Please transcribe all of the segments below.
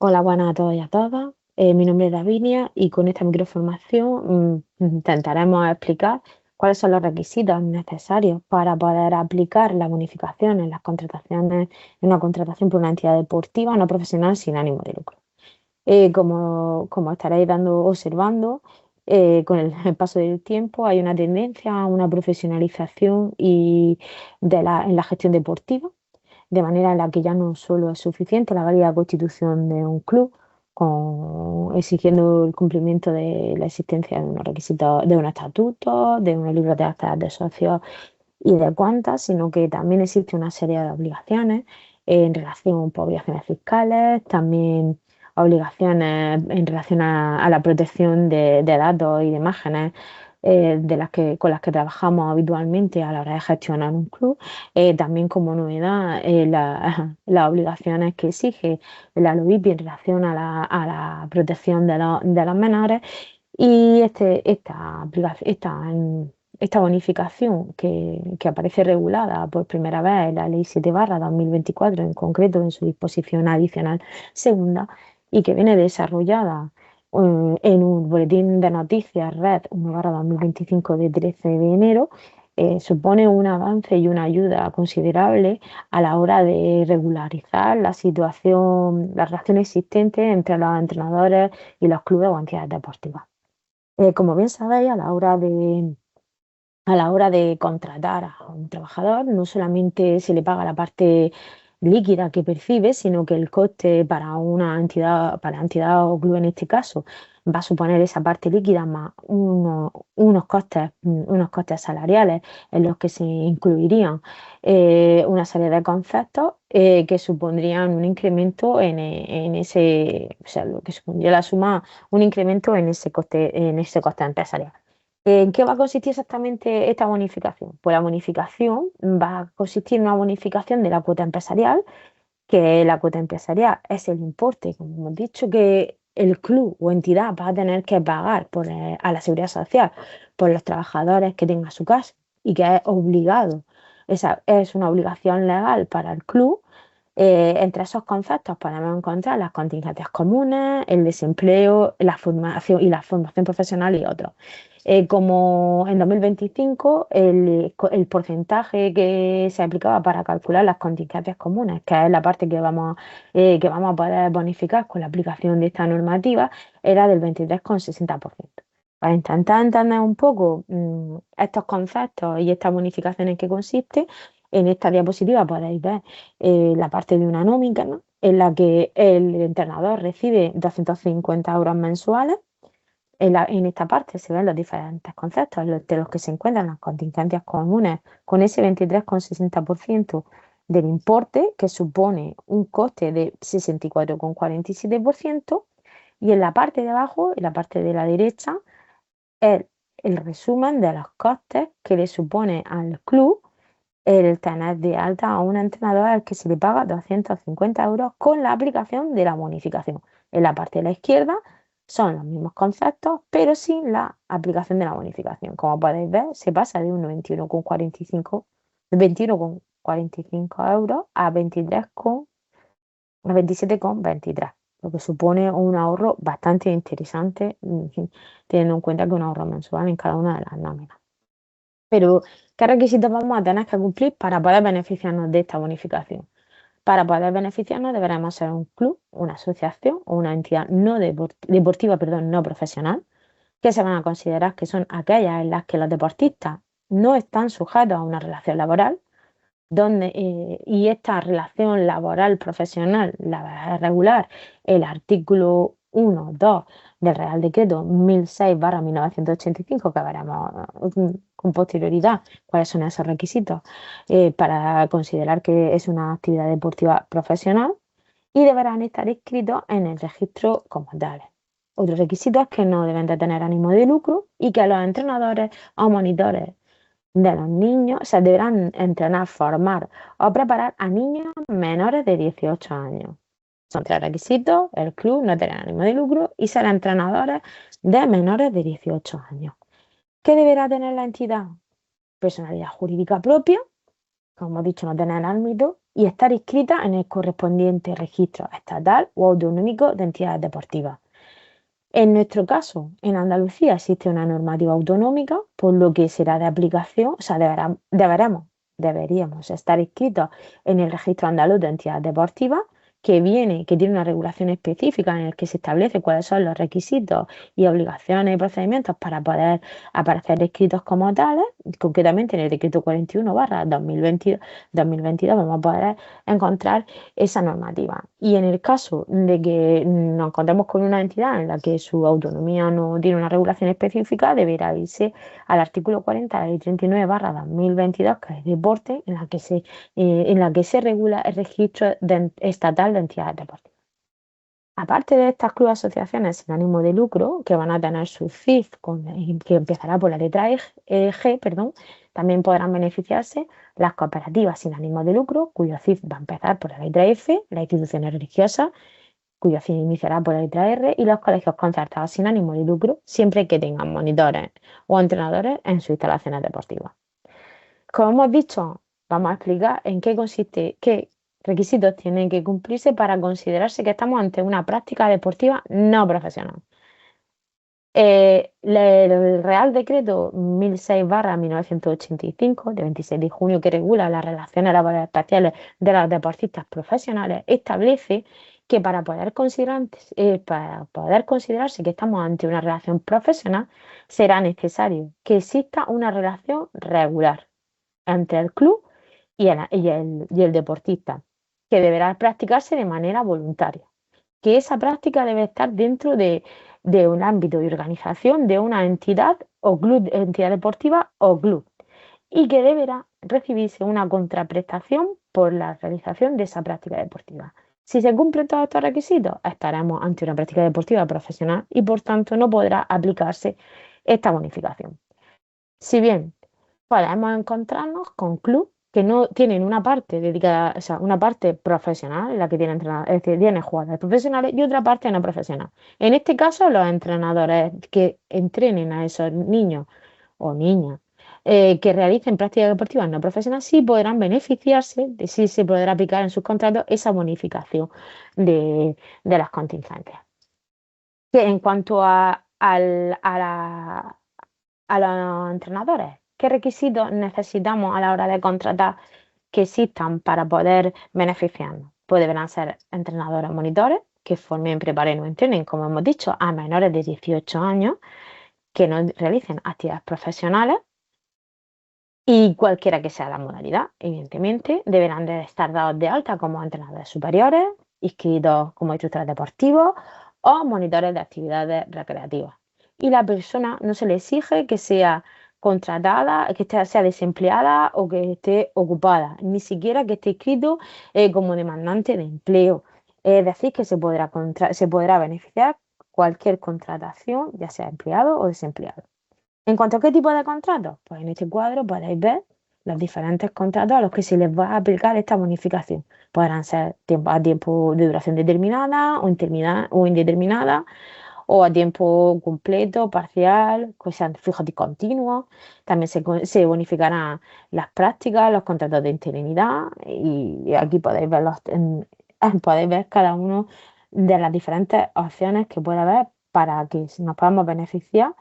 Hola, buenas a todos y a todas. Mi nombre es Davinia y con esta microformación intentaremos explicar cuáles son los requisitos necesarios para poder aplicar la bonificación en las contrataciones, en una contratación por una entidad deportiva no profesional sin ánimo de lucro. Como estaréis observando, con el paso del tiempo hay una tendencia a una profesionalización en la gestión deportiva, de manera en la que ya no solo es suficiente la válida constitución de un club, exigiendo el cumplimiento de la existencia de unos requisitos, de un estatuto, de unos libros de actas de socios y de cuentas, sino que también existe una serie de obligaciones en relación con obligaciones fiscales, también obligaciones en relación a la protección de datos y de imágenes con las que trabajamos habitualmente a la hora de gestionar un club. También como novedad, las obligaciones que exige la LOBIPI en relación a la protección de los menores y esta bonificación que aparece regulada por primera vez en la Ley 7/2024, en concreto en su disposición adicional segunda, y que viene desarrollada en un boletín de noticias Red 1/2025 de 13 de enero, supone un avance y una ayuda considerable a la hora de regularizar la situación, la relación existente entre los entrenadores y los clubes o entidades deportivas. Como bien sabéis, a la hora de contratar a un trabajador, no solamente se le paga la parte líquida que percibe, sino que el coste para una entidad, para la entidad o club en este caso, va a suponer esa parte líquida más unos costes salariales en los que se incluirían una serie de conceptos que supondrían un incremento en ese, o sea, lo que supondría la suma, un incremento en ese coste empresarial. ¿En qué va a consistir exactamente esta bonificación? Pues la bonificación va a consistir en una bonificación de la cuota empresarial, que la cuota empresarial es el importe, como hemos dicho, que el club o entidad va a tener que pagar a la seguridad social por los trabajadores que tenga su casa y que es obligado. Esa es una obligación legal para el club. Entre esos conceptos podemos encontrar las contingencias comunes, el desempleo, la formación profesional y otros. Como en 2025 el porcentaje que se aplicaba para calcular las contingencias comunes, que es la parte que vamos a poder bonificar con la aplicación de esta normativa, era del 23,60%. Para intentar entender un poco estos conceptos y estas bonificaciones en qué consiste, en esta diapositiva podéis ver la parte de una nómina, ¿no?, en la que el entrenador recibe 250 euros mensuales. En esta parte se ven los diferentes conceptos de los que se encuentran las contingencias comunes con ese 23,60% del importe, que supone un coste de 64,47%, y en la parte de abajo, en la parte de la derecha, es el resumen de los costes que le supone al club el tener de alta a un entrenador al que se le paga 250 euros con la aplicación de la bonificación. En la parte de la izquierda son los mismos conceptos, pero sin la aplicación de la bonificación. Como podéis ver, se pasa de un 21,45 euros a 27,23, lo que supone un ahorro bastante interesante, teniendo en cuenta que un ahorro mensual en cada una de las nóminas. Pero, ¿qué requisitos vamos a tener que cumplir para poder beneficiarnos de esta bonificación? Para poder beneficiarnos deberemos ser un club, una asociación o una entidad deportiva, perdón, no profesional, que se van a considerar que son aquellas en las que los deportistas no están sujetos a una relación laboral, y esta relación laboral profesional la va a regular el artículo 1, 2 del Real Decreto 1006/1985, que veremos con posterioridad cuáles son esos requisitos para considerar que es una actividad deportiva profesional, y deberán estar inscritos en el registro como tales. Otro requisito es que no deben de tener ánimo de lucro y que los entrenadores o monitores de los niños se deberán entrenar, formar o preparar a niños menores de 18 años. Son tres requisitos: el club, no tener ánimo de lucro y ser entrenadores de menores de 18 años. ¿Qué deberá tener la entidad? Personalidad jurídica propia, como he dicho, no tener ámbito, y estar inscrita en el correspondiente registro estatal o autonómico de entidades deportivas. En nuestro caso, en Andalucía existe una normativa autonómica, por lo que será de aplicación, o sea, deberíamos estar inscritos en el registro andaluz de entidades deportivas, que tiene una regulación específica en el que se establece cuáles son los requisitos y obligaciones y procedimientos para poder aparecer inscritos como tales. Concretamente en el decreto 41/2022 vamos a poder encontrar esa normativa. Y en el caso de que nos encontremos con una entidad en la que su autonomía no tiene una regulación específica, deberá irse al artículo 40 de la ley 39/2022, que es deporte, en la que se regula el registro estatal de entidades deportivas. Aparte de estas clubes asociaciones sin ánimo de lucro, que van a tener su CIF, que empezará por la letra G, perdón, también podrán beneficiarse las cooperativas sin ánimo de lucro, cuyo CIF va a empezar por la letra F, las instituciones religiosas, cuyo CIF iniciará por la letra R, y los colegios concertados sin ánimo de lucro, siempre que tengan monitores o entrenadores en sus instalaciones deportivas. Como hemos dicho, vamos a explicar en qué consiste, qué requisitos tienen que cumplirse para considerarse que estamos ante una práctica deportiva no profesional. El Real Decreto 1006/1985, de 26 de junio, que regula las relaciones laborales especiales de los deportistas profesionales, establece que para poder considerarse que estamos ante una relación profesional, será necesario que exista una relación regular entre el club y el deportista, que deberá practicarse de manera voluntaria, que esa práctica debe estar dentro de un ámbito de organización de una entidad o club, entidad deportiva o club, y que deberá recibirse una contraprestación por la realización de esa práctica deportiva. Si se cumplen todos estos requisitos, estaremos ante una práctica deportiva profesional y por tanto no podrá aplicarse esta bonificación. Si bien podemos encontrarnos con clubes que no tienen una parte dedicada, o sea, una parte profesional en la que tienen entrenadores, es decir, tienen jugadores profesionales y otra parte no profesional. En este caso, los entrenadores que entrenen a esos niños o niñas que realicen prácticas deportivas no profesionales sí podrán beneficiarse, sí se podrá aplicar en sus contratos esa bonificación de las contingencias. Que en cuanto a los entrenadores, ¿qué requisitos necesitamos a la hora de contratar que existan para poder beneficiarnos? Pues deberán ser entrenadores monitores que formen, preparen o entrenen, como hemos dicho, a menores de 18 años que no realicen actividades profesionales y cualquiera que sea la modalidad, evidentemente, deberán de estar dados de alta como entrenadores superiores, inscritos como instructores deportivos o monitores de actividades recreativas. Y la persona no se le exige que sea contratada, sea desempleada o que esté ocupada, ni siquiera que esté inscrito como demandante de empleo. Es decir, que se podrá beneficiar cualquier contratación, ya sea empleado o desempleado. En cuanto a qué tipo de contratos, pues en este cuadro podéis ver los diferentes contratos a los que se les va a aplicar esta bonificación. Podrán ser a tiempo de duración determinada o indeterminada, o a tiempo completo, parcial, que sean fijos y continuos. También se bonificarán las prácticas, los contratos de interinidad, y aquí podéis ver cada uno de las diferentes opciones que puede haber para que nos podamos beneficiar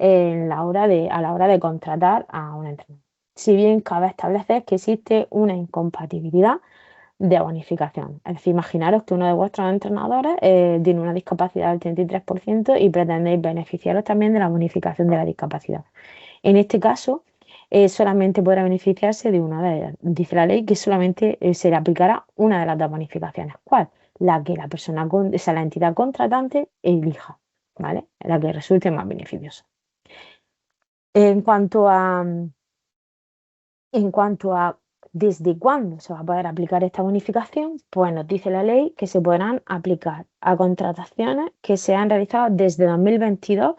a la hora de contratar a un entrenador. Si bien cabe establecer que existe una incompatibilidad de bonificación. Es decir, imaginaros que uno de vuestros entrenadores tiene una discapacidad del 33% y pretendéis beneficiaros también de la bonificación de la discapacidad. En este caso, solamente podrá beneficiarse de una de ellas. Dice la ley que solamente se le aplicará una de las dos bonificaciones. ¿Cuál? La que la persona, la entidad contratante elija, ¿vale? La que resulte más beneficiosa. En cuanto a, en cuanto a desde cuándo se va a poder aplicar esta bonificación, pues nos dice la ley que se podrán aplicar a contrataciones que se han realizado desde 2022,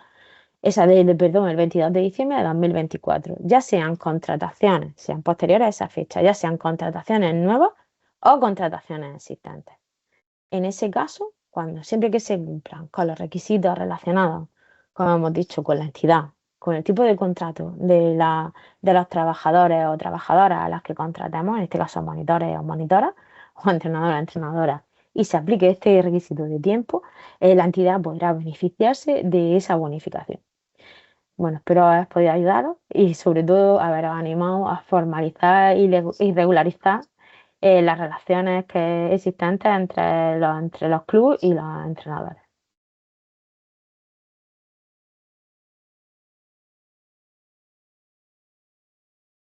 perdón, el 22 de diciembre de 2024, ya sean contrataciones, sean posteriores a esa fecha, ya sean contrataciones nuevas o contrataciones existentes. En ese caso, siempre que se cumplan con los requisitos relacionados, como hemos dicho, con la entidad con el tipo de contrato de los trabajadores o trabajadoras a las que contratemos, en este caso monitores o monitoras, o entrenadores o entrenadoras, y se aplique este requisito de tiempo, la entidad podrá beneficiarse de esa bonificación. Bueno, espero haber podido ayudaros y sobre todo haberos animado a formalizar y regularizar las relaciones existentes entre los clubes y los entrenadores.